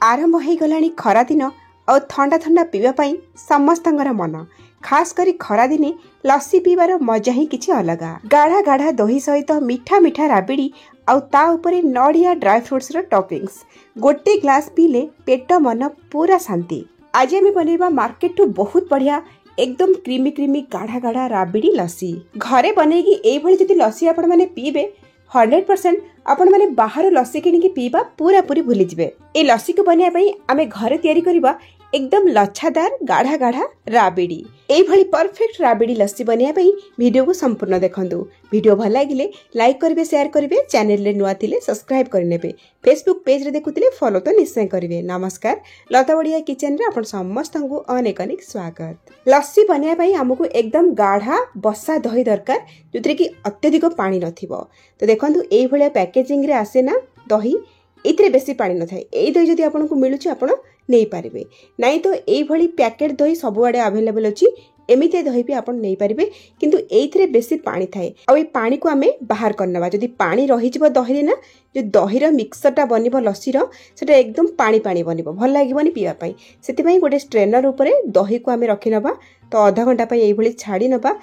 आरंभ हो गलानी खरा दिन और ठंडा ठंडा पीवा पाई समस्तंगर मन खास करी खरा दिने लस्सी पीवार मजा ही किछि अलगा। गाढ़ा गाढ़ा दही सहित मीठा मीठा राबिड़ी आउ ता उपरे नड़िया ड्राई फ्रुट्स रो टॉपिंग्स गोटे ग्लास पीले पेट मन पूरा शांति। आज आम बनैबा मार्केट टू बहुत बढ़िया एकदम क्रीमी क्रीमी गाढ़ा गाढ़ा राबिड़ी लस्सी। घरे बनैकी एई भली जदि लस्सी आपण माने पीबे 100% आपण माने बाहर लस्सी किनिकी पीबा पूरा पूरी भूली जिवे। ए लस्सी को बनिया पई आमे घरे तयारी करबा एकदम लच्छादार गाढ़ा गाढ़ा राबिड़ी। एई भली परफेक्ट राबिड़ी लस्सी बनिया पई वीडियो को संपूर्ण देखंतु। वीडियो भल लागिले लाइक करिवे शेयर करिवे चैनल रे नुआ थिले सब्सक्राइब करनेबे फेसबुक पेज रे देखुतिले फॉलो तो निश्चय करिवे। नमस्कार लता बढ़िया किचन रे आपण समस्त को अनेक अनेक स्वागत। लस्सी बनिया पई हमकु एकदम गाढ़ा बसा दही दरकार जोतरे कि अत्यधिक पानी नथिबो। तो देखंतु एई भलिया पैकेजिंग रे आसे ना दही एथिरे बेसी पानी न थाए। एई दही जदि आपनको मिलुची आपण नहीं पारिबे नहीं तो एई भली पैकेट दही सबुआडे अवेलेबल अछि एमिते दही भी आपण नहीं पारिबे किंतु एथिरे बेसी पानी थाए। आ ए पानी को आमे बाहर करनबा जदि पानी रही जिवो दही रे ना जो दही रो मिक्सचरटा बनिबो लस्सी रो सेटा एकदम पानी पानी बनिबो भल लागिबोनी पीवा पई। सेति पई गोटे स्ट्रेनर ऊपरे दही को आमे रखि नबा तो आधा घंटा पई एई भली छाडी नबा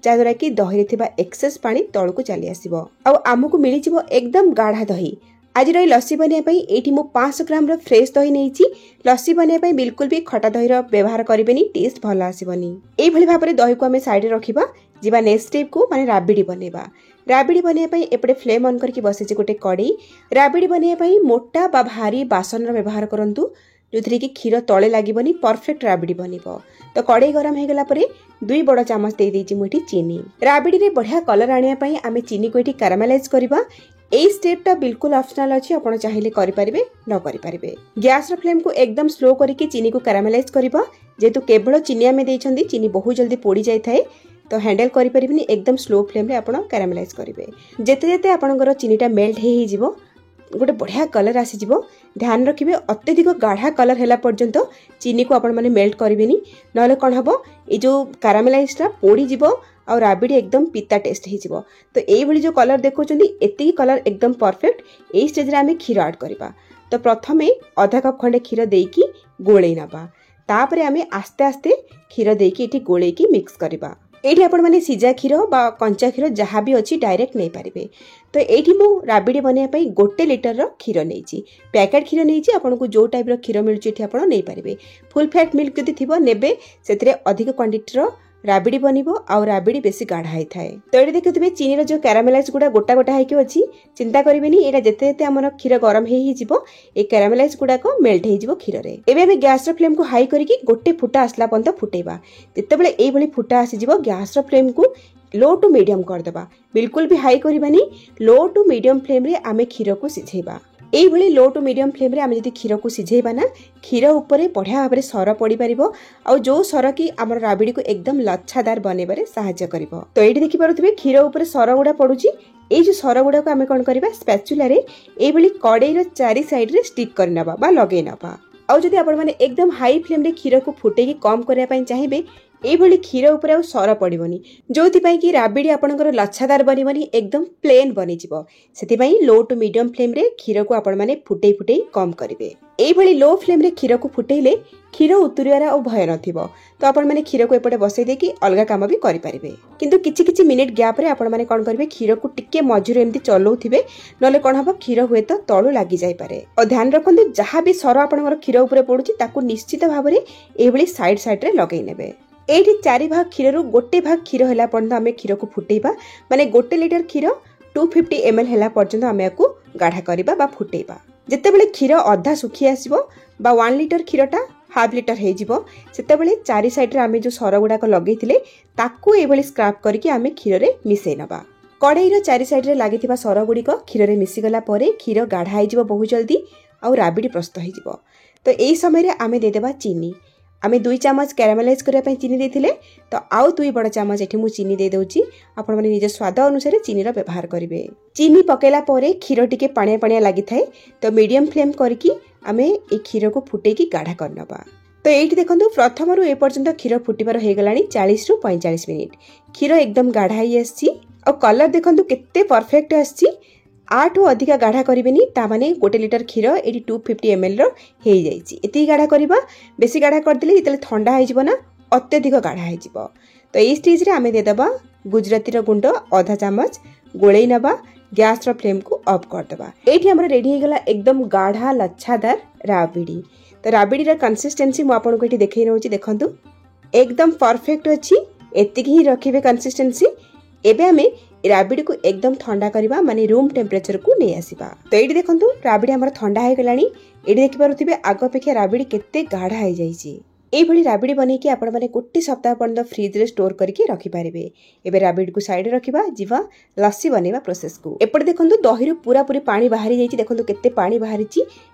जाद्वारा कि दही थिबा एक्सेस पानी तळकु चली आसीबो आ आमकु मिली जिवो एकदम गाढ़ा दही। आज रही लस्सी बनिया पई एठी मु 500 ग्राम रो फ्रेश दही नेइची। लस्सी बनिया पई बिल्कुल भी खटा दही रो व्यवहार करिबेनी टेस्ट भल आसीबनी। एई भली भाबरे दही को हमें साइड रे रखिबा जिबा नेक्स्ट स्टेप को माने राबिड़ी बनेबा। राबिड़ी बनिया पई एपटे फ्लेम ऑन करके बसेछि गोटे कड़ी। राबिड़ी बनिया पई मोटा बा भारी बासन रो व्यवहार करंतु जोथरे कि क्षीर तळे लागिबनी परफेक्ट राबिड़ी बनिबो। तो कड़े गरम हे गला परे 2 बड़ चामच दे देछि मुठी चीनी। राबिड़ी रे बढ़िया कलर आनिया पई आमे चीनी को एठी कैरामेलाइज करबा। ए स्टेपटा बिल्कुल ऑप्शनल अछि आपण चाहिले करि परिबे न करि परिबे। गैस रो फ्लेम को एकदम स्लो करिके चीनी को कैरामेलाइज करबा जेतु केवल चीनी में देइछंदी चीनी बहुत जल्दी पोड़ी जाय थाए तो हैंडल करि परिबिनी एकदम स्लो फ्लेम रे आपण कैरामेलाइज करिवे। जेते जेते आपणकर चीनीटा मेल्ट हे जिवो गोटे बढ़िया कलर आसी जिवो ध्यान रखिबे अत्यधिक गाढ़ा कलर हैला पर्यंत चीनी को आपण माने मेल्ट करिवेनी नले कोन हबो ए जो कैरामेलाइजटा पोड़ी जिवो और राबिड़ी एकदम पिता टेस्ट ही जिवो। तो एई भली जो कलर देखौचंदी एति कलर एकदम परफेक्ट। एई स्टेज रे आमे क्षीर ऐड करबा। तो प्रथमे आधा कप खंडे क्षीर देकी गोळेई नबा तापरे आमे आस्ते आस्ते क्षीर देकी एठी गोळेकी मिक्स करबा। एठी आपण माने सिजा क्षीर बा कंचा क्षीर जहा भी अछि डायरेक्ट नै पारिबे। तो एठी मु राबिड़ी बनिया पई 1 लिटर रो क्षीर नेइची पैकेट क्षीर नेइची आपण को जो टाइप रो क्षीर मिलुची एठी आपण नै पारिबे। फुल फैट मिल्क जदि थिबो नेबे सेतरे अधिक क्वांटिटी रो राबिड़ी बनिबो आ राबिड़ी बेसी गाढ़ा है थाए। तो एठी देखुथिबे चीनी रो जो कैरामेलाइज गुडा गोटा गोटा हाइके अछि चिंता करिवेनी एटा जेते जेते हमर क्षीर गरम हेई जिवो ए कैरामेलाइज गुडा को मेल्ट हेई जिवो क्षीर रे। एबे हम गैस रो फ्लेम को हाई करिकि गोटे फुटा आसला पंत फुटेबा। जेतेबेले एई भली फुटा आसी जिवो गैस रो फ्लेम को लो टू मीडियम कर देबा बिल्कुल भी हाई करिबानी लो टू मीडियम फ्लेम रे आमे क्षीर को सिझेबा। एई भली लो टू मीडियम फ्लेम रे आमे जदि क्षीर को सिझेबा ना क्षीर ऊपर बढ़िया भाबरे सर पड़ी परिबो आ जो सर की हमर राबिड़ी को एकदम लच्छादार बनेबारे सहायता करिवो। तो एठी देखि पारुथिबे क्षीर ऊपर सर गुडा पडुची। एई जो सर गुडा को आमे कोन करबा स्पैचुला रे एई भली कड़ाई रो चारि साइड रे स्टिक करनबा बा लगेई नबा। आ जदि आपण माने एकदम हाई फ्लेम रे क्षीर को फुटेकी कम करिया पई चाहिबे एई भली क्षीर ऊपर आ सर पड़िबोनी जोथि पई कि राबिड़ी आपणकर लच्छादार बनिबोनी एकदम प्लेन बनि जिवो। सेति पई लो टू मीडियम फ्लेम रे क्षीर को आपण माने फुटेई फुटेई कम करिवे। एई भली लो फ्लेम रे क्षीर को फुटेइले क्षीर उतुरियारा ओ भय नथिबो। तो आपण माने क्षीर को एपटे बसै देकी अलगा काम भी करि परिबे। किंतु किछि किछि मिनिट गैप रे आपण माने कोन करबे क्षीर को टिके मझुर एम्ति चलौथिबे नले कोन हबो क्षीर हुए तो तळु लागि जाय पारे। और ध्यान रखंतु जहा भी सर आपणकर क्षीर ऊपर पडुची ताकू निश्चित भाबरे एई भली साइड साइड रे लगेई नेबे। एठी 4 भाग क्षीर रु गोटे भाग क्षीर हैला पर्यंत आमे क्षीर को फुटेइबा माने 1 लिटर क्षीर 250 ml हैला पर्यंत आमे याकू गाढ़ा करिबा बा फुटेइबा। जेतेबेले क्षीर अधा सुखी आसीबो बा 1 लिटर क्षीरटा हाफ लिटर हे जिवो सेतेबेले चारि साइड रे आमे जो सर गुडा को लगेइथिले ताकू एबेले स्क्रैप करके आमे क्षीर रे मिसेइ नबा। कड़ाई रो चारि साइड रे लागिथिबा सर गुडी को क्षीर रे मिसी गला परे क्षीर गाढ़ा हे जिवो बहुत जल्दी आ राबिड़ी प्रस्तुत हे जिवो। तो एई समय रे आमे दे देबा चीनी। आमे 2 चामच कैरामेलाइज करिया पई चीनी देथिले तो आउ 2 बड़ चामच एठी मु चीनी दे दउची। आपण माने निज स्वाद अनुसार चीनी रो व्यवहार करिवे। चीनी पकेला परे क्षीर टिके पानिया पानिया लागि थाए तो मीडियम फ्लेम करके आमे ए क्षीर को फुटेकी गाढ़ा करनबा। तो एठी देखंतु प्रथम रु ए पर्यंत क्षीर फुटिबार हे गलानी 40 रु 45 मिनिट। क्षीर एकदम गाढ़ा ही आसी और कलर देखंतु केते परफेक्ट आसी। आठू अधिका गाढ़ा करेनि ताने 1 लिटर क्षीर ये 250 ml रही गाढ़ा करवा बेसी गाढ़ा करदे जो ठंडा हो अत्यधिक गाढ़ा हो। तो ये स्टेज रे आम देदबा गुजराती गुंड आधा चामच गोलई नवा गैस फ्लेम को ऑफ करदबा। ये आम रेडी होगला एकदम गाढ़ा लच्छादार राबिड़ी। तो राबिड़ी कंसिस्टेंसी मुझे देखई नौ देखु एकदम परफेक्ट अच्छी एतिक ही रखिए कंसिस्टेंसी। एबे आमे राबिड़ी को एकदम ठंडा करवा माने रूम टेम्परेचर को नहीं आसीबा। तो ये देखु राबिड़ी आम ठंडा हो गलानी। ये देखिपे आग अपेक्षा राबिड़ी केते गाढ़ा हो जाइए। यही राबिड़ी बनईकि आपण मैंने 1 सप्ताह पर्यटन फ्रिज रे स्टोर करके रखिपारे। एबे राबिड़ी को साइड रखा जीवा लस्सी बनैबा प्रोसेस को। एपटे देखो दही रू पूरा पूरी पानी बाहरी जाइए। देखो केते पानी बाहरी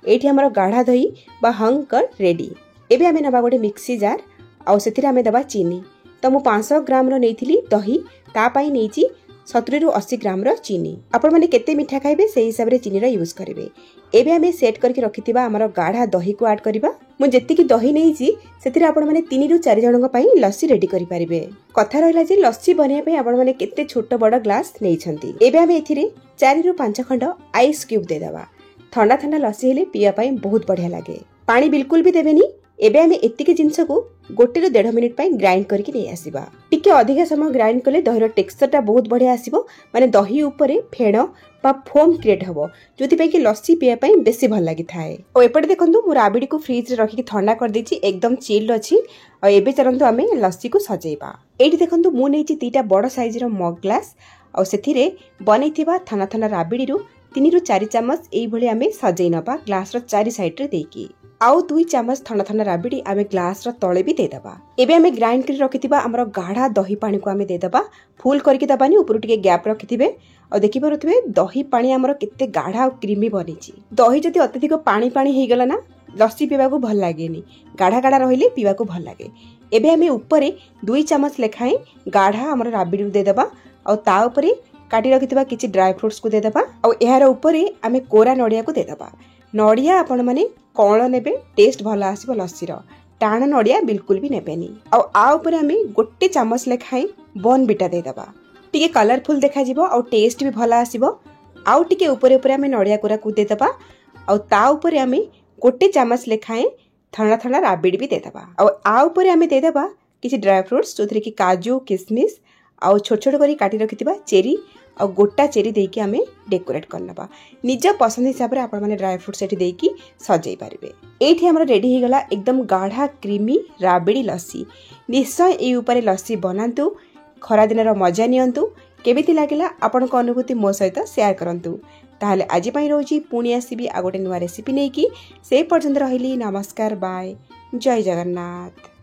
ये आमर गाढ़ा दही बा हंग कर रेडी। एबे आमे नबा गोटे मिक्सी जार आउ सेथिरे आमे दबा चीनी। तो मु 500 ग्राम रो नेइथिली दही ता पई नेइची 70 रू 80 ग्राम रो चीनी। आपण माने केते मिठा खाइबे से हिसाब रे चीनी रो यूज करिवे। एबे आमे सेट करके रखिथिबा हमर गाढ़ा दही को ऐड करबा। मु जेतिकी दही नेइची सेथिरे आपण माने 3 रू 4 जनक पई लस्सी रेडी करि परिबे। कथा रहला जे लस्सी बनिया पई आपण माने केते छोट बड़ ग्लास नेइछंती। एबे आमे एथिरे 4 रू 5 खंड आइस क्यूब दे दबा। ठंडा ठंडा लस्सी हेले पिया पई बहुत बढ़िया लागे। पानी बिल्कुल भी देबेनी। एबे आमे एतिके जिंस को 1 रू 1.5 मिनिट पई ग्राइंड करके नै आसीबा। टिके अधिक समय ग्राइंड कले दही रो टेक्सचर ता बहुत बढ़िया आसीबो। माने दही ऊपरे फेण बा फोम क्रिएट हबो जोति पई कि लस्सी पिया पई बेसी भल लागि थाए। ओ एपटे देखंतु मु राबिडी को फ्रिज रे रखि ठंडा कर देछि एकदम चिल्ड अछि। आ एबे चलंतु आमे लस्सी को सजेइबा। एठी देखंतु मु नेछि 3टा बड़ साइज रो मग ग्लास आ सेथिरे बनैथिबा थाना थाना राबिडी रू 3 रू 4 चम्मच एई भली आमे सजेइ नबा ग्लास रो 4 साइड रे देकी। आउ 2 चम्मच ठंडा ठंडा राबिडी आमे ग्लास रो तळे भी दे दबा। एबे आमे ग्राइंड करि रखिथिबा हमरो गाढ़ा दही पानी को आमे दे दबा। फुल करके दबानी ऊपर टिके गैप रखिथिबे। आ देखि परुथिबे दही पानी हमरो केते गाढ़ा और क्रीमी बनिची। दही जति अत्यधिक पानी पानी हे गला ना लस्सी पीवा को भल लागेनी। गाढ़ा गाढ़ा रहिले पीवा को भल लागे। एबे आमे ऊपरे 2 चम्मच लेखाई गाढ़ा हमरो राबिडी दे दबा। आ ता ऊपरे काटी रखिथिबा किछि ड्राई फ्रूट्स को दे दबा। आ एहार ऊपरे आमे कोरा नडिया को दे दबा। नडिया आपण माने कौन नेबे टेस्ट भल आसीबो लस्सी रो। टाण नडिया बिल्कुल भी नेबेनी। आ ऊपर आमे 1 चम्मच लेखाई बॉर्नविटा दे दबा। टिके कलरफुल देखा जिवो और टेस्ट भी भल आसीबो। आउ टिके ऊपर ऊपर आमे नडिया कोरा को दे दबा। आ ता ऊपर आमे 1 चम्मच लेखाई ठंडा ठंडा राबिडी भी दे दबा। आ ऊपर आमे दे दबा किछि ड्राई फ्रूट्स जोथरे कि काजू किशमिश आउ छोट छोट करी काटी रखिथिबा चेरी आ गोटा चेरी देकी आमे डेकोरेट करनबा। निज पसंद हिसाब रे आपण माने ड्राई फ्रूट्स एठी देकी सजाई पारिबे। एठी हमर रेडी हे गला एकदम गाढ़ा क्रीमी राबिडी लस्सी। निश्चय ए ऊपर लस्सी बनांतु खरा दिन रो मजा नियंतु। केमिति लागिला आपण को अनुभूति मो सहित शेयर करंतु। ताहले आजि पई रोजी पुणी आसीबी आ गोटे नुवा रेसिपी नेकी। से पर्यंत रहिली नमस्कार बाय जय जगन्नाथ।